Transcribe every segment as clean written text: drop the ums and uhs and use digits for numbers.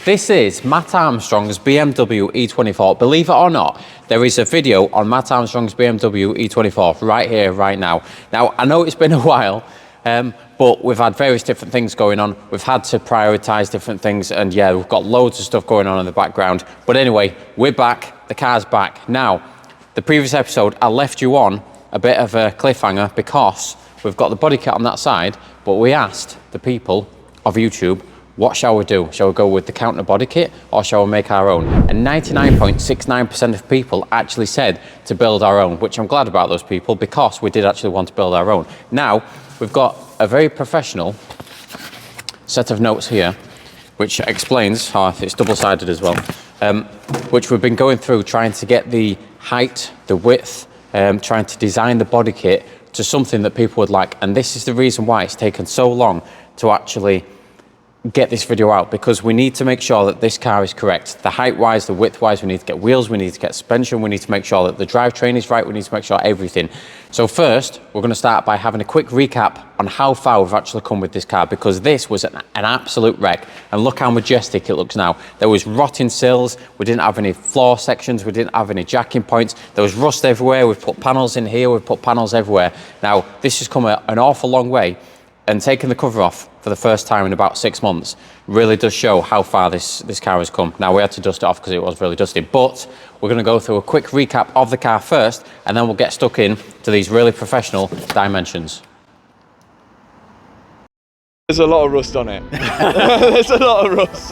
This is Mat Armstrong's BMW E24. Believe it or not, there is a video on Mat Armstrong's BMW E24 right here, right now. Now, I know it's been a while, but we've had various different things going on. We've had to prioritise different things, and yeah, we've got loads of stuff going on in the background. But anyway, we're back, the car's back. Now, the previous episode, I left you on a bit of a cliffhanger because we've got the body kit on that side, but we asked the people of YouTube, what shall we do? Shall we go with the counter body kit or shall we make our own? And 99.69% of people actually said to build our own, which I'm glad about those people because we did actually want to build our own. Now, we've got a very professional set of notes here, which explains, it's double-sided as well, which we've been going through trying to get the height, the width, trying to design the body kit to something that people would like. And this is the reason why it's taken so long to actually get this video out, because we need to make sure that this car is correct. The height-wise, the width-wise, we need to get wheels, we need to get suspension, we need to make sure that the drivetrain is right, we need to make sure everything. So first, we're going to start by having a quick recap on how far we've actually come with this car, because this was an absolute wreck. And look how majestic it looks now. There was rotting sills, we didn't have any floor sections, we didn't have any jacking points, there was rust everywhere, we've put panels in here, we've put panels everywhere. Now, this has come an awful long way, and taking the cover off for the first time in about 6 months really does show how far this car has come. Now, we had to dust it off because it was really dusty, but we're going to go through a quick recap of the car first, and then we'll get stuck in to these really professional dimensions. There's a lot of rust on it. There's a lot of rust.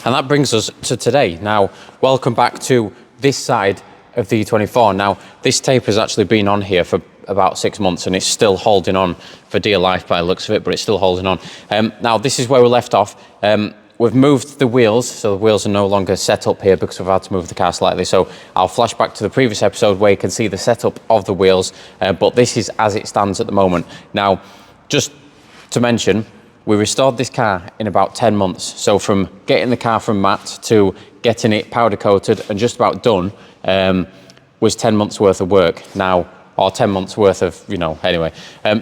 And that brings us to today. Now, welcome back to this side of the E24. Now, this tape has actually been on here for about 6 months and it's still holding on for dear life by the looks of it, but it's still holding on. Now, this is where we left off. We've moved the wheels, so the wheels are no longer set up here because we've had to move the car slightly. So I'll flash back to the previous episode where you can see the setup of the wheels, but this is as it stands at the moment. Now, just to mention, we restored this car in about 10 months. So from getting the car from Matt to getting it powder coated and just about done was 10 months worth of work. Now, or 10 months worth of, anyway.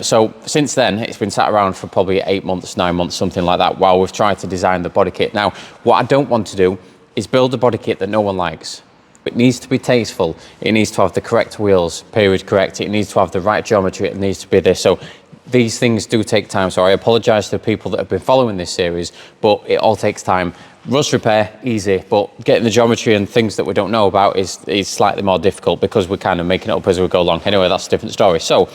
So since then, it's been sat around for probably 8 months, 9 months, something like that, while we've tried to design the body kit. Now, what I don't want to do is build a body kit that no one likes. It needs to be tasteful. It needs to have the correct wheels, period correct. It needs to have the right geometry. It needs to be this. So these things do take time. So I apologize to the people that have been following this series, but it all takes time. Rust repair, easy, but getting the geometry and things that we don't know about is slightly more difficult because we're kind of making it up as we go along. Anyway, that's a different story. So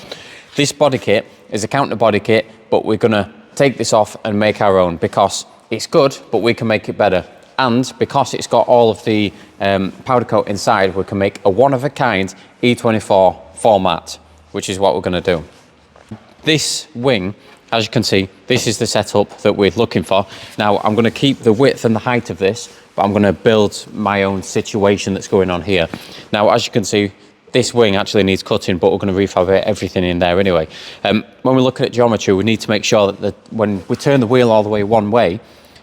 this body kit is a counter body kit, but we're gonna take this off and make our own because it's good, but we can make it better. And because it's got all of the powder coat inside, we can make a one-of-a-kind E24 format, which is what we're gonna do. This wing, as you can see, this is the setup that we're looking for. Now, I'm gonna keep the width and the height of this, but I'm gonna build my own situation that's going on here. Now, as you can see, this wing actually needs cutting, but we're gonna refabricate everything in there anyway. When we're looking at geometry, we need to make sure that when we turn the wheel all the way one way,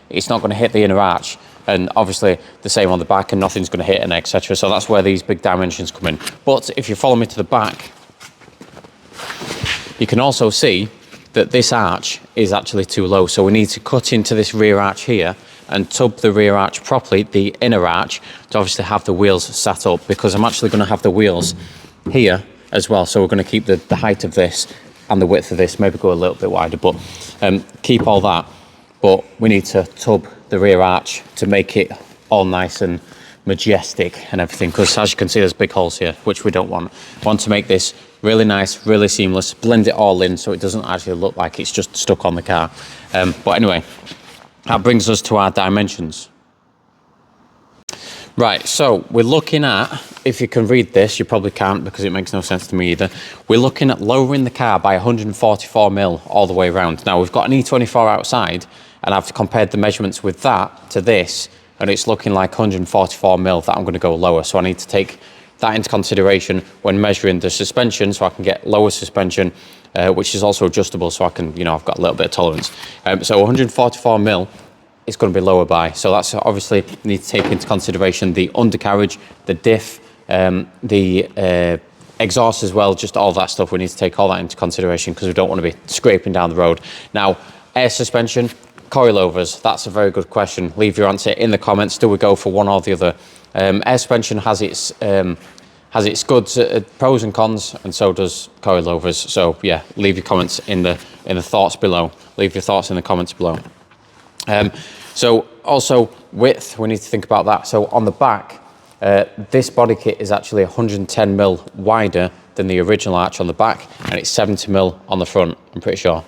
it's not gonna hit the inner arch. And obviously the same on the back, and nothing's gonna hit, and etc. So that's where these big dimensions come in. But if you follow me to the back, you can also see that this arch is actually too low. So we need to cut into this rear arch here and tub the rear arch properly, the inner arch, to obviously have the wheels sat up, because I'm actually gonna have the wheels here as well. So we're gonna keep the height of this and the width of this, maybe go a little bit wider, but keep all that. But we need to tub the rear arch to make it all nice and majestic and everything, because as you can see, there's big holes here, which we don't want. We want to make this really nice, really seamless, blend it all in so it doesn't actually look like it's just stuck on the car. But anyway, that brings us to our dimensions. Right, so we're looking at, if you can read this, you probably can't because it makes no sense to me either. We're looking at lowering the car by 144 mil all the way around. Now, we've got an E24 outside, and I've compared the measurements with that to this, and it's looking like 144 mil that I'm going to go lower. So I need to take that into consideration when measuring the suspension, so I can get lower suspension, which is also adjustable, so I can, you know, I've got a little bit of tolerance. So 144 mil is going to be lower by. So that's obviously need to take into consideration the undercarriage, the diff, the exhaust as well, just all that stuff. We need to take all that into consideration because we don't want to be scraping down the road. Now, air suspension, coilovers, that's a very good question. Leave your answer in the comments. Do we go for one or the other? Air suspension has its good pros and cons, and so does coilovers. So yeah, leave your comments in the thoughts below. Leave your thoughts in the comments below. So also width, we need to think about that. So on the back, this body kit is actually 110 mil wider than the original arch on the back, and it's 70 mil on the front, I'm pretty sure.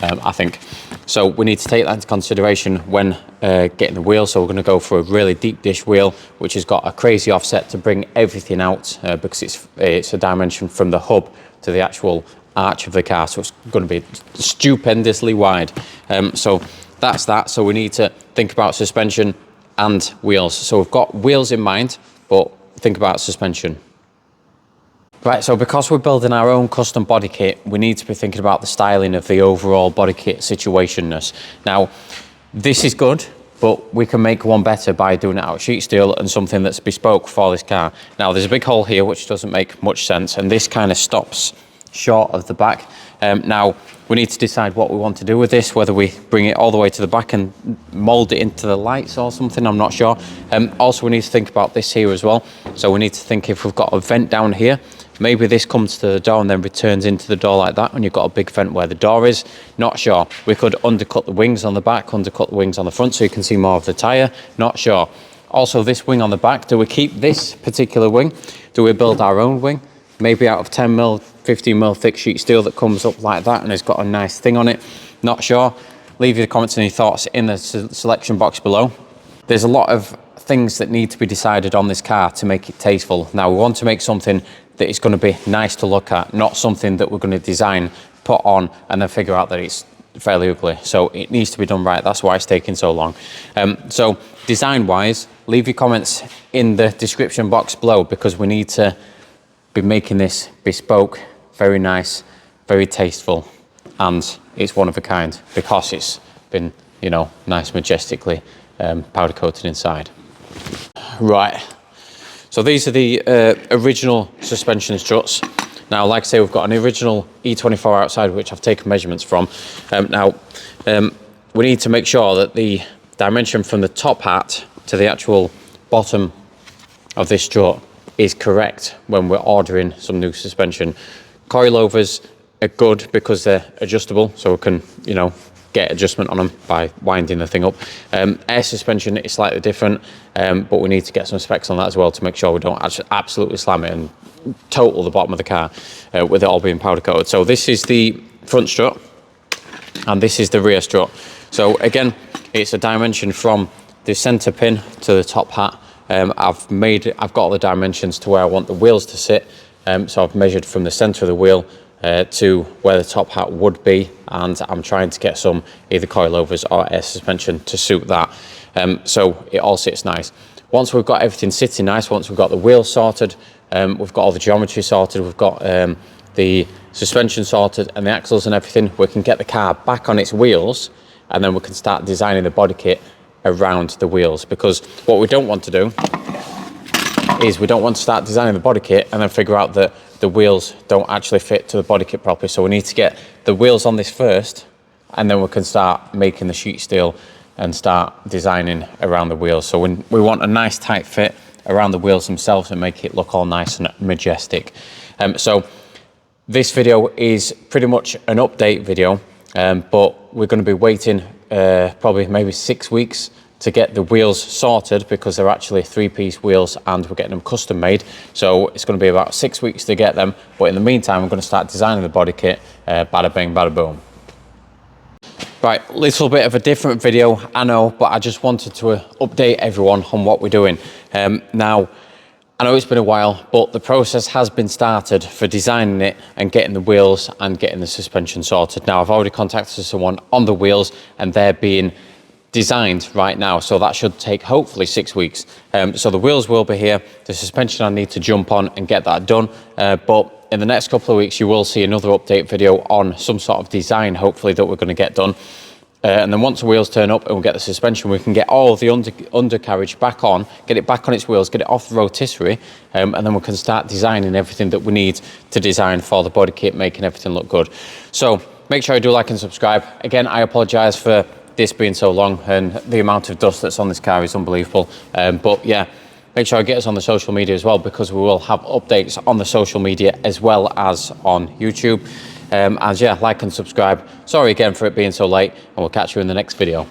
I think. So we need to take that into consideration when getting the wheel. So we're going to go for a really deep dish wheel, which has got a crazy offset to bring everything out, because it's a dimension from the hub to the actual arch of the car. So it's going to be stupendously wide. So that's that. So we need to think about suspension and wheels. So we've got wheels in mind, but think about suspension. Right, so because we're building our own custom body kit, we need to be thinking about the styling of the overall body kit situationness. Now, this is good, but we can make one better by doing it out of sheet steel and something that's bespoke for this car. Now, there's a big hole here, which doesn't make much sense, and this kind of stops short of the back. Now, we need to decide what we want to do with this, whether we bring it all the way to the back and mold it into the lights or something, I'm not sure. Also, we need to think about this here as well. So we need to think if we've got a vent down here, maybe this comes to the door and then returns into the door like that, and you've got a big vent where the door is. Not sure. We could undercut the wings on the back, undercut the wings on the front so you can see more of the tyre. Not sure. Also, this wing on the back, do we keep this particular wing? Do we build our own wing? Maybe out of 10 mil, 15 mil thick sheet steel that comes up like that and has got a nice thing on it. Not sure. Leave your comments and your thoughts in the selection box below. There's a lot of things that need to be decided on this car to make it tasteful. Now, we want to make something that is going to be nice to look at, not something that we're going to design, put on, and then figure out that it's fairly ugly. So it needs to be done right. That's why it's taking so long. So design-wise, leave your comments in the description box below, because we need to be making this bespoke, very nice, very tasteful, and it's one of a kind because it's been, you know, nice majestically powder coated inside. Right, so these are the original suspension struts. Now, like I say, we've got an original E24 outside, which I've taken measurements from. We need to make sure that the dimension from the top hat to the actual bottom of this strut is correct when we're ordering some new suspension. Coilovers are good because they're adjustable, so we can, you know, get adjustment on them by winding the thing up. Air suspension is slightly different, but we need to get some specs on that as well to make sure we don't absolutely slam it and total the bottom of the car with it all being powder coated. So this is the front strut and this is the rear strut. So again, it's a dimension from the center pin to the top hat. I've got all the dimensions to where I want the wheels to sit. So I've measured from the center of the wheel to where the top hat would be, and I'm trying to get some either coilovers or air suspension to suit that. So it all sits nice. Once we've got everything sitting nice, once we've got the wheels sorted, we've got all the geometry sorted, we've got the suspension sorted and the axles and everything, we can get the car back on its wheels, and then we can start designing the body kit around the wheels. Because what we don't want to do is we don't want to start designing the body kit and then figure out that the wheels don't actually fit to the body kit properly. So we need to get the wheels on this first, and then we can start making the sheet steel and start designing around the wheels. So we want a nice tight fit around the wheels themselves and make it look all nice and majestic. So this video is pretty much an update video, but we're going to be waiting probably maybe 6 weeks to get the wheels sorted, because they're actually 3-piece wheels and we're getting them custom made. So it's going to be about 6 weeks to get them, but in the meantime we're going to start designing the body kit. Bada bing, bada boom. Right, little bit of a different video, I know, but I just wanted to update everyone on what we're doing. Now, I know it's been a while, but the process has been started for designing it and getting the wheels and getting the suspension sorted. Now, I've already contacted someone on the wheels and they're being designed right now, so that should take hopefully 6 weeks. So the wheels will be here, the suspension I need to jump on and get that done, but in the next couple of weeks you will see another update video on some sort of design, hopefully, that we're going to get done. And then once the wheels turn up and we get the suspension, we can get all of the undercarriage back on, get it back on its wheels, get it off the rotisserie, and then we can start designing everything that we need to design for the body kit, making everything look good. So make sure you do like and subscribe. Again, I apologise for this being so long, and the amount of dust that's on this car is unbelievable. But yeah, make sure you get us on the social media as well, because we will have updates on the social media as well as on YouTube. And yeah, like and subscribe. Sorry again for it being so late, and we'll catch you in the next video.